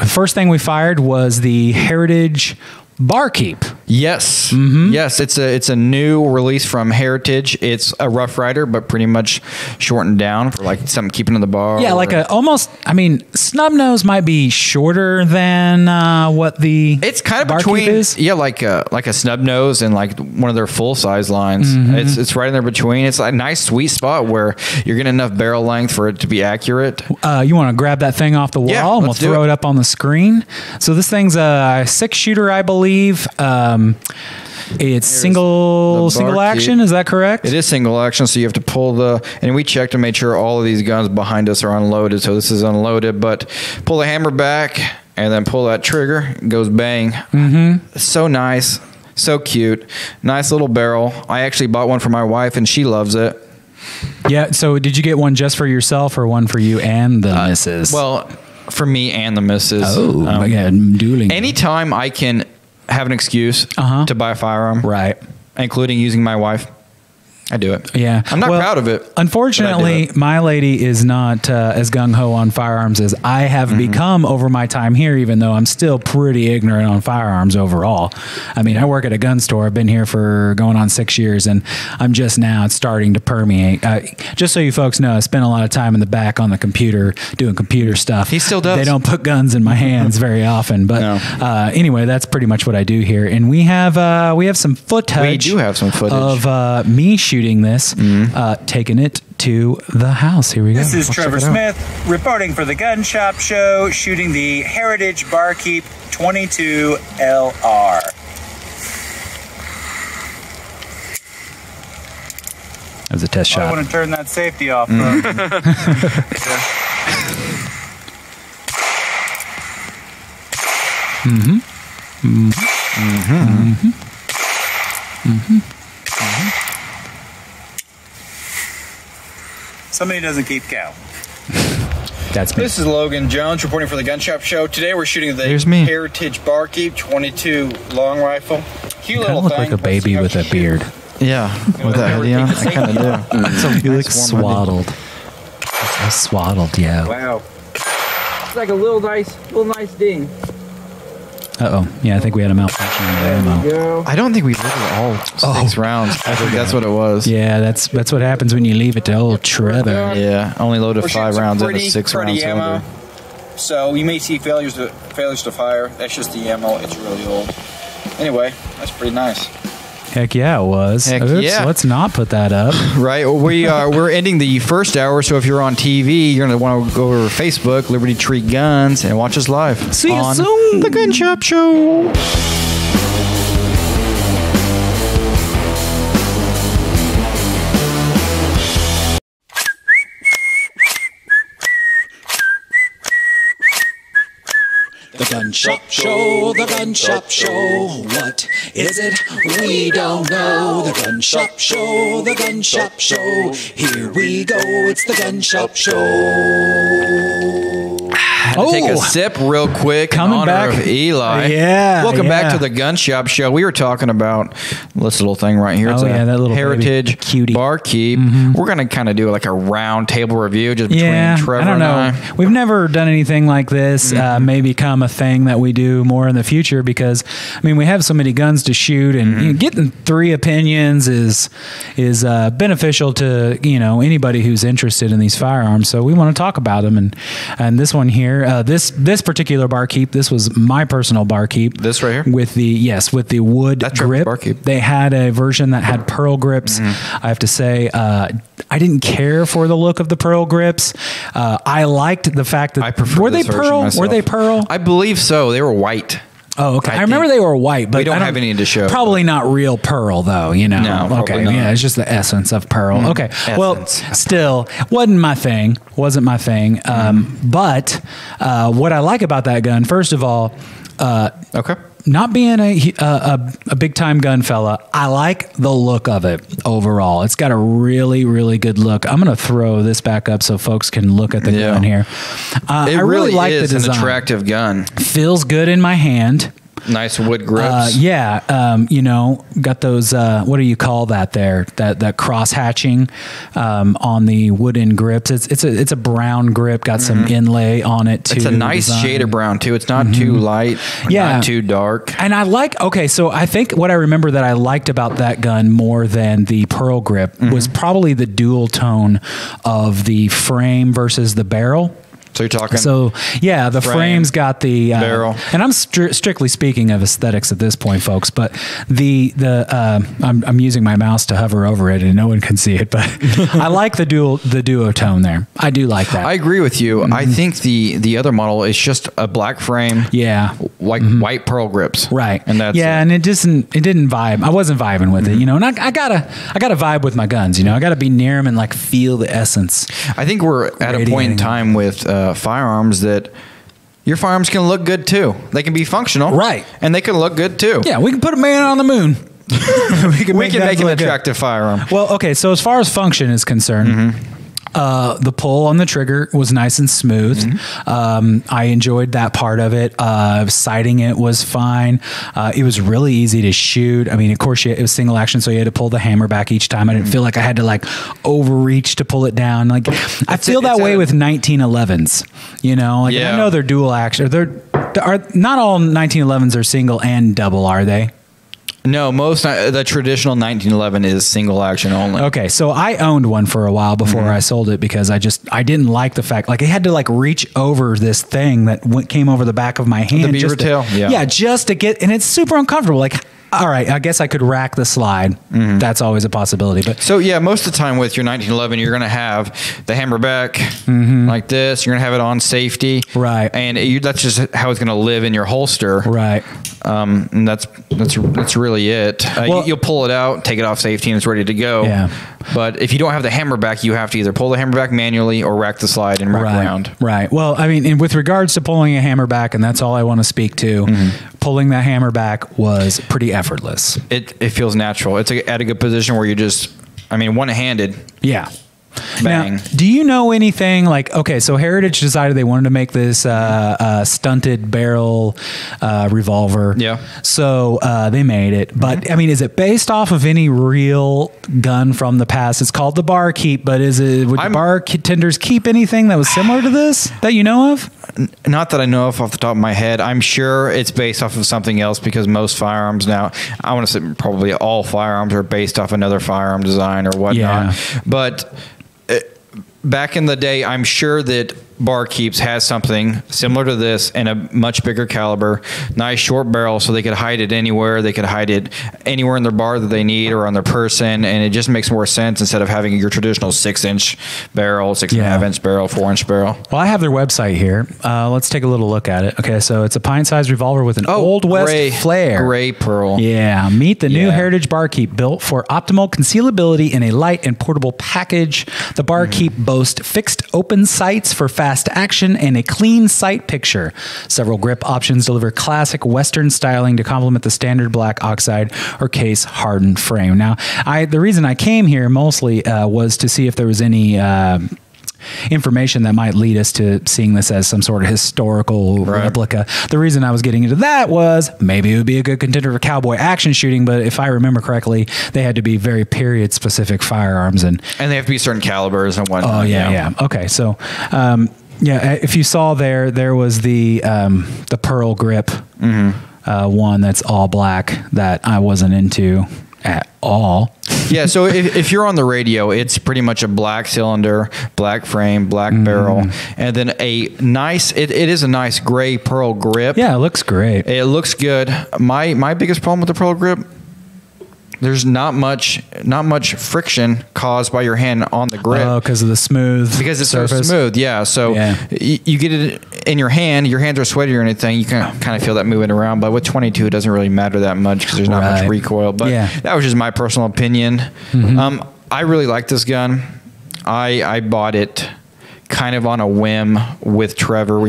first thing we fired was the Heritage Barkeep. Yes. Yes, it's a new release from Heritage. It's a Rough Rider, but pretty much shortened down for like something keeping in the bar. Yeah, like snub nose might be shorter than what the it's kind of Barkeep between is. Yeah, like a snub nose and like one of their full size lines. It's right in there between. It's a nice sweet spot where you're getting enough barrel length for it to be accurate. You want to grab that thing off the wall, and we'll throw it up on the screen. So this thing's a 6-shooter, I believe. It's single action. Is that correct? It is single action, so you have to pull and we checked and made sure all of these guns behind us are unloaded. So this is unloaded, but pull the hammer back and then pull that trigger. It goes bang. So nice, so cute, nice little barrel. I actually bought one for my wife, and she loves it. Yeah. So did you get one just for yourself, or one for you and the missus? Well, for me and the missus. Oh, yeah, dueling. Anytime I can have an excuse to buy a firearm, right, including using my wife, I do it. Yeah. I'm not proud of it. Unfortunately, my lady is not as gung-ho on firearms as I have become over my time here, even though I'm still pretty ignorant on firearms overall. I mean, I work at a gun store. I've been here for going on 6 years, and I'm just now starting to permeate. Just so you folks know, I spent a lot of time in the back on the computer doing computer stuff. He still does. They don't put guns in my hands very often, but anyway, that's pretty much what I do here. And we have some footage. We do have some footage of me shooting this, taking it to the house. Here we go. This is Trevor Smith reporting for the Gun Shop Show, shooting the Heritage Barkeep 22LR. That was a test shot. I want to turn that safety off. Somebody doesn't keep count. That's me. This is Logan Jones reporting for the Gun Shop Show. Today we're shooting the Heritage Barkeep 22 long rifle. Cute little look thing. like a baby with a beard. Yeah, with that hoodie on. I kind of do. You look swaddled. So swaddled, yeah. Wow. It's like a little nice ding. Uh-oh. Yeah, I think we had a malfunction in the ammo. I don't think we loaded all 6 rounds. I think that's what it was. Yeah, that's what happens when you leave it to old Trevor. Yeah, only loaded 5 rounds in a 6-round cylinder. So you may see failures to fire. That's just the ammo. It's really old. Anyway, that's pretty nice. Heck yeah, it was. Heck Oops, yeah. Let's not put that up. Right. Well, we're ending the first hour, so if you're on TV, you're going to want to go over to Facebook, Liberty Tree Guns, and watch us live. See you on soon. The Gun Shop Show. The Gun Shop Show, the Gun Shop Show. What is it? We don't know. The Gun Shop Show, the Gun Shop Show. Here we go, it's the Gun Shop Show. Take a sip real quick. Coming in honor back. of Eli. Yeah. Welcome back to the Gun Shop Show. We were talking about this little thing right here. It's that little Heritage cutie Barkeep. We're going to kind of do like a round table review just between Trevor I don't know. and I. We've never done anything like this. May become a thing that we do more in the future because, I mean, we have so many guns to shoot, and you know, getting 3 opinions is beneficial to anybody who's interested in these firearms. So we want to talk about them, and this one here. This particular Barkeep, this was my personal Barkeep. This right here? With the wood grip. Barkeep. They had a version that had pearl grips. I have to say, I didn't care for the look of the pearl grips. I liked the fact that were they pearl? Were they pearl? I believe so. They were white. Oh, okay. I remember they were white, but we don't have any to show. Probably not real pearl, though. No, okay. Not. Yeah, it's just the essence of pearl. Okay. Essence. Well, still wasn't my thing. Wasn't my thing. But what I like about that gun, first of all, not being a big time gun fella, I like the look of it overall. It's got a really, really good look. I'm going to throw this back up so folks can look at the gun here. I really like the design. An attractive gun. Feels good in my hand. Nice wood grips. You know, got those. What do you call that? There, that cross hatching on the wooden grips. It's a brown grip. Got some inlay on it too. It's a nice shade of brown too. It's not too light. Not too dark. And I like. Okay, so I think what I remember that I liked about that gun more than the pearl grip was probably the dual tone of the frame versus the barrel. So you're talking. So yeah, the frame's got the barrel, and I'm strictly speaking of aesthetics at this point, folks. But I'm using my mouse to hover over it, and no one can see it. But I like the duotone there. I do like that. I agree with you. I think the other model is just a black frame. Yeah, like white pearl grips. Right, and that's and it didn't vibe. I wasn't vibing with it, you know. And I gotta vibe with my guns, you know. I gotta be near them and like feel the essence. I think we're at a point in time with firearms that your firearms can look good too. They can be functional, right? And they can look good too. Yeah, we can put a man on the moon. we can make an attractive firearm. Well, okay. So as far as function is concerned, the pull on the trigger was nice and smooth. I enjoyed that part of it. Sighting it was fine. It was really easy to shoot. I mean, of course, it was single action, so you had to pull the hammer back each time. I didn't feel like I had to like overreach to pull it down. Like I feel that way with 1911s. You know, like I know they're dual action. Not all 1911s are single and double, are they? No, the traditional 1911 is single action only. Okay, so I owned one for a while before I sold it because I didn't like the fact like I had to like reach over this thing that came over the back of my hand. The beaver tail, just to get, and it's super uncomfortable. Like, all right, I guess I could rack the slide. That's always a possibility. But so yeah, most of the time with your 1911, you're going to have the hammer back like this. You're going to have it on safety, right? And that's just how it's going to live in your holster, right? And that's really it. You'll pull it out, take it off safety, and it's ready to go. Yeah. But if you don't have the hammer back, you have to either pull the hammer back manually or rack the slide and rack around. Right. Well, I mean, with regards to pulling a hammer back, and that's all I want to speak to, pulling that hammer back was pretty effortless. It feels natural. It's at a good position where you're just, one-handed. Yeah. Bang. Now, do you know anything like, okay, so Heritage decided they wanted to make this stunted barrel revolver. Yeah. So they made it. But, I mean, is it based off of any real gun from the past? It's called the Barkeep, but would the bartenders keep anything that was similar to this that you know of? Not that I know of off the top of my head. I'm sure it's based off of something else because most firearms now, I want to say probably all firearms are based off another firearm design or whatnot. Yeah. But back in the day, I'm sure that Barkeeps has something similar to this and a much bigger caliber, nice short barrel, so they could hide it anywhere. They could hide it anywhere in their bar that they need or on their person, and it just makes more sense instead of having your traditional 6-inch barrel, 6.5-inch barrel, 4-inch barrel. Well, I have their website here. Let's take a little look at it. Okay, so it's a pint-sized revolver with an Old West flare. Gray pearl. Yeah, meet the new Heritage Barkeep, built for optimal concealability in a light and portable package. The Barkeep boasts fixed open sights for fast action and a clean sight picture. Several grip options deliver classic Western styling to complement the standard black oxide or case hardened frame. Now, the reason I came here mostly was to see if there was any information that might lead us to seeing this as some sort of historical replica. The reason I was getting into that was maybe it would be a good contender for cowboy action shooting, but if I remember correctly, they had to be very period specific firearms and they have to be certain calibers and whatnot. Oh yeah. Okay, so if you saw there was the pearl grip one that's all black that I wasn't into at all. Yeah, so if you're on the radio, it's pretty much a black cylinder, black frame, black barrel, and then a nice, it is a nice gray pearl grip. Yeah, it looks great. It looks good. My biggest problem with the pearl grip, there's not much friction caused by your hand on the grip. Oh, because of the smooth Because it's surface. so smooth, yeah. So you get it in your hand, your hands are sweaty or anything, you can kind of feel that moving around. But with 22, it doesn't really matter that much because there's not much recoil. But that was just my personal opinion. I really like this gun. I bought it kind of on a whim with Trevor.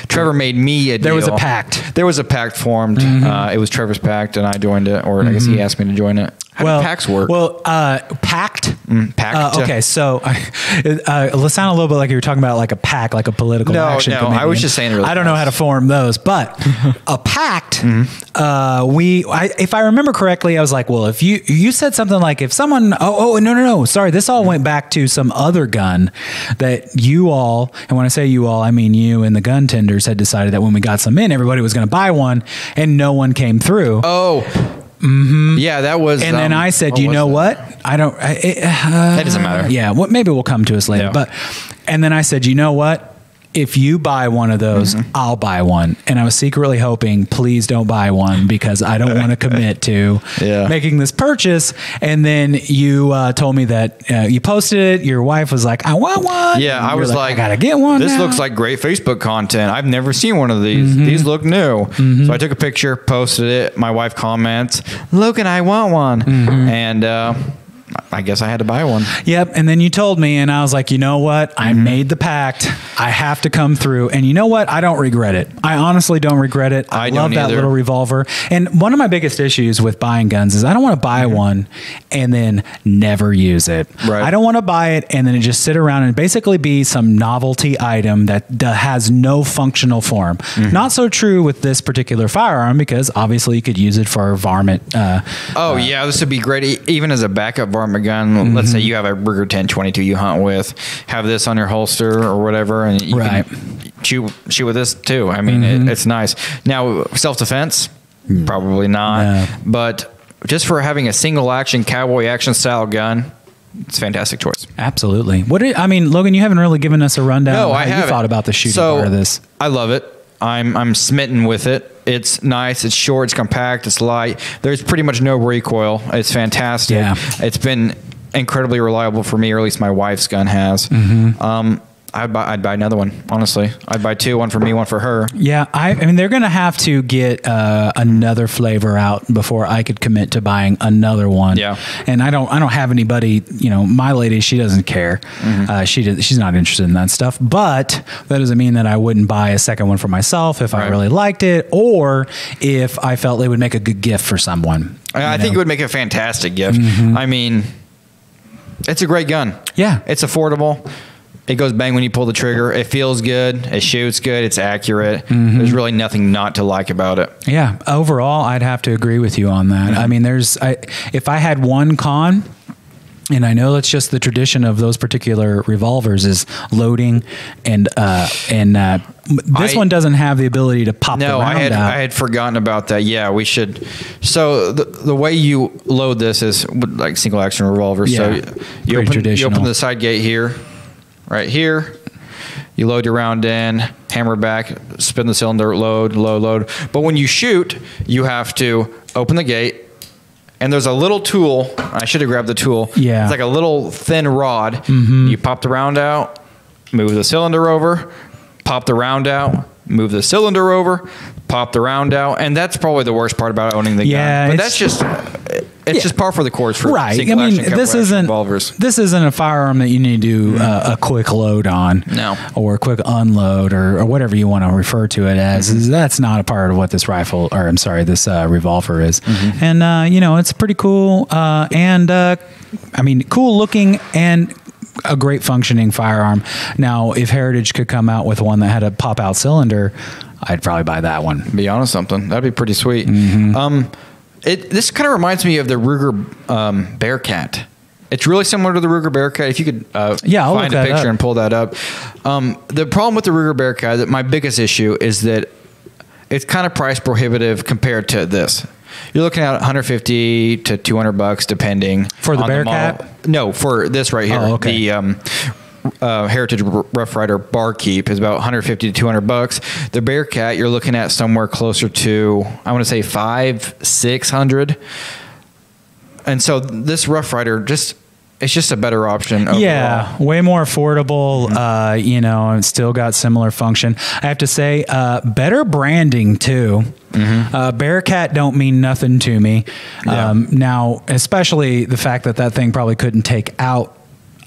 Trevor made me a deal. There was a pact. There was a pact formed. It was Trevor's pact, and I joined it, or I guess he asked me to join it. How do packs work? Well, packed. Packed. Okay, so let's sound a little bit like you were talking about like a pack, like a political action committee. I was just saying. Really I don't know how to form those, but a pact. If I remember correctly, I was like, well, if you said something like if someone, no, sorry, this all went back to some other gun that you all, and when I say you all, I mean you and the gun tenders had decided that when we got some in, everybody was going to buy one, and no one came through. Yeah, that was. And then I said, you know what? I don't. That doesn't matter. Yeah, maybe we'll come to us later. Yeah. But and then I said, you know what? If you buy one of those, I'll buy one. And I was secretly hoping, please don't buy one because I don't want to commit to making this purchase. And then you told me that you posted it. Your wife was like, I want one. Yeah, I was like, I gotta get one. This now. looks like great Facebook content. I've never seen one of these. These look new. So I took a picture, posted it. My wife comments, Logan, I want one. And I guess I had to buy one. Yep. And then you told me, and I was like, you know what? I made the pact. I have to come through. And you know what? I don't regret it. I honestly don't regret it. I love that little revolver. And one of my biggest issues with buying guns is I don't want to buy one and then never use it. Right. I don't want to buy it and then it just sit around and basically be some novelty item that has no functional form. Not so true with this particular firearm because obviously you could use it for varmint. Yeah, this would be great. Even as a backup varmint gun, let's say you have a Ruger 1022 you hunt with, have this on your holster or whatever, and you can shoot with this too. I mean, it's nice. Now, self-defense, probably not, but just for having a single action cowboy action style gun, it's a fantastic choice. Absolutely. Logan, you haven't really given us a rundown of how you thought about the shooting part of this. I love it. I'm smitten with it. It's nice. It's short. It's compact. It's light. There's pretty much no recoil. It's fantastic. Yeah. It's been incredibly reliable for me, or at least my wife's gun has. I'd buy another one, honestly. I'd buy two, one for me, one for her. Yeah, I mean, they're going to have to get another flavor out before I could commit to buying another one. Yeah. And I don't have anybody, my lady, she doesn't care. She's not interested in that stuff, but that doesn't mean that I wouldn't buy a second one for myself if I really liked it, or if I felt it would make a good gift for someone. I think it would make a fantastic gift. I mean, it's a great gun. Yeah. It's affordable. It goes bang when you pull the trigger. It feels good. It shoots good. It's accurate. There's really nothing not to like about it. Yeah. Overall, I'd have to agree with you on that. I mean, if I had one con, and I know that's just the tradition of those particular revolvers is loading, and this one doesn't have the ability to pop the round out. I had forgotten about that. Yeah, we should. So the way you load this is like single action revolver. Yeah, so you open the side gate here. Right here, you load your round in, hammer back, spin the cylinder, load. But when you shoot, you have to open the gate, and there's a little tool. I should have grabbed the tool. Yeah. It's like a little thin rod. You pop the round out, move the cylinder over, pop the round out, move the cylinder over, pop the round out, and that's probably the worst part about owning the gun. But that's just... It's just par for the course for single action revolvers. This isn't a firearm that you need to do a quick load on, or a quick unload, or whatever you want to refer to it as. That's not a part of what this this revolver is. And it's pretty cool, cool looking and a great functioning firearm. Now, if Heritage could come out with one that had a pop out cylinder, I'd probably buy that one. Be honest, that'd be pretty sweet. This kind of reminds me of the Ruger Bearcat. It's really similar to the Ruger Bearcat. If you could find a picture and pull that up. The problem with the Ruger Bearcat, that my biggest issue is that it's kind of price prohibitive compared to this. You're looking at $150 to $200 depending. For the Bearcat? No, for this right here. Oh, okay. The Heritage Rough Rider Barkeep is about $150 to $200. The Bearcat, you're looking at somewhere closer to, I want to say $500-600. And so this Rough Rider it's just a better option overall. Yeah, way more affordable, and still got similar function. I have to say, better branding too. Bearcat don't mean nothing to me. Now, especially the fact that thing probably couldn't take out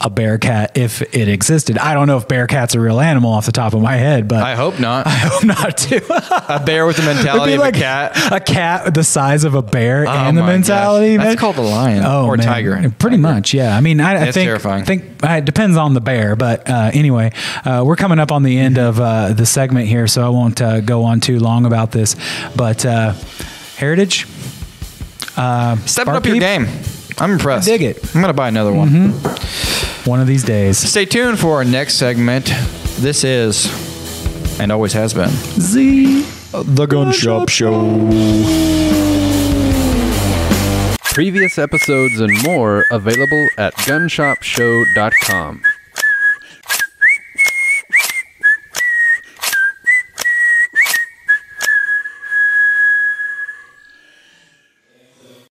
a bear cat if it existed. I don't know if bear cat's a real animal off the top of my head, but I hope not. I hope not too. A bear with the mentality of like a cat. A cat the size of a bear and the my mentality. gosh. man. That's called a lion or man. tiger. Pretty much, yeah. I mean, I It's think terrifying. it depends on the bear, but anyway, we're coming up on the end of the segment here, so I won't go on too long about this. But Heritage, Stepping up your Barkeep, game. I'm impressed. I dig it. I'm going to buy another one. one of these days. Stay tuned for our next segment. This is, and always has been, The Gun Shop Show. Previous episodes and more available at gunshopshow.com.